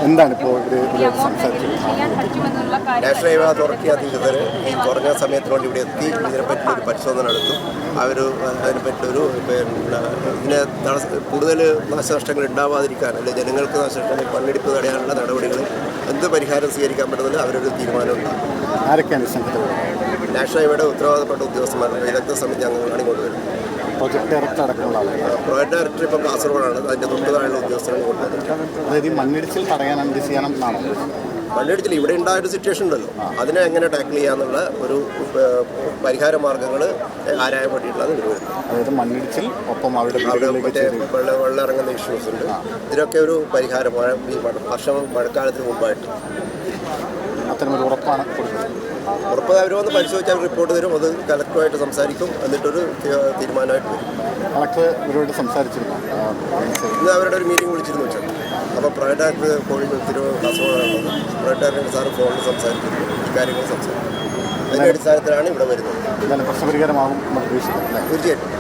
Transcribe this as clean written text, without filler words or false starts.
എന്താണ് ഇപ്പോൾ ഇവർ സംസാരിച്ചത്? നാഷണൽ ഹൈവേ അതോറിറ്റി അധികൃതർ ഈ കുറഞ്ഞ സമയത്തിനുള്ളിൽ ഇവിടെ എത്തി ഇതിനെപ്പറ്റി ഒരു പരിശോധന നടത്തും. അതിനെപ്പറ്റി ഇതിനെ കൂടുതൽ നാശനഷ്ടങ്ങൾ ഉണ്ടാവാതിരിക്കാൻ അല്ലെങ്കിൽ ജനങ്ങൾക്ക് നാശനഷ്ടങ്ങൾ മണ്ണിടിപ്പ് തടയാനുള്ള നടപടികൾ എന്ത് പരിഹാരം സ്വീകരിക്കാൻ പറ്റുന്നതിന് അവരൊരു തീരുമാനമുണ്ടാകും. ആരൊക്കെയാണ് ഈ സംഘത്തിൽ? നാഷണൽ ഹൈവേയുടെ ഉത്തരവാദപ്പെട്ട ഉദ്യോഗസ്ഥന്മാരുടെ വിദഗ്ധ സമിതി അംഗങ്ങളാണ് ഇങ്ങോട്ട് വരുന്നത്. പ്രോജക്ട് ഡയറക്ടർ അടക്കമുള്ള ആളുകൾ. പ്രോജക്ട് ഡയറക്ടർ ഇപ്പം കാസർഗോഡാണ്. അതിൻ്റെ തൊട്ടുതാഴെയുള്ള ഉദ്യോഗസ്ഥരാണ് ഇങ്ങോട്ട് വരുന്നത്. അതായത് ഈ മണ്ണിടിച്ചിൽ തടയാൻ എന്ത് ചെയ്യണം എന്നാണ്? മണ്ണിടിച്ചിൽ ഇവിടെ ഉണ്ടായൊരു സിറ്റുവേഷൻ ഉണ്ടല്ലോ, അതിനെ എങ്ങനെ ടാക്കിൾ ചെയ്യാന്നുള്ള ഒരു പരിഹാര മാർഗ്ഗങ്ങൾ ആരായ വേണ്ടിയിട്ടുള്ളത് വരുന്നത്. അതായത് മണ്ണിടിച്ചിൽ ഒപ്പം അവിടെ മറ്റേ വെള്ളം ഇറങ്ങുന്ന ഇഷ്യൂസ് ഉണ്ട്. ഇതിനൊക്കെ ഒരു പരിഹാരം ഈ മഴക്കാലത്തിന് മുമ്പായിട്ട് അത്തരമൊരു ഉറപ്പാണ് കൊടുക്കുന്നത്. ഉറപ്പ് അവർ വന്ന് പരിശോധിച്ചാൽ റിപ്പോർട്ട് തരും. അത് കളക്ടറുമായിട്ട് സംസാരിക്കും. എന്നിട്ടൊരു തീരുമാനമായിട്ട് വരും. കളക്ടർ ഇവരോട് സംസാരിച്ചിരുന്നു. ഇന്ന് അവരുടെ ഒരു മീറ്റിംഗ് വിളിച്ചിരുന്നു വെച്ചാൽ. അപ്പോൾ പ്രൈവറ്റ് ഡയറക്ടർ കാസർഗോഡാണുള്ളത്. പ്രൈവറ്റ് ഡയറക്ടർ സാറ് ഫോണിൽ സംസാരിക്കുന്നു, ഈ കാര്യങ്ങൾ സംസാരിക്കുന്നു. അതിൻ്റെ അടിസ്ഥാനത്തിലാണ് ഇവിടെ വരുന്നത്. പ്രശ്നപരിഹാരമാകും തീർച്ചയായിട്ടും.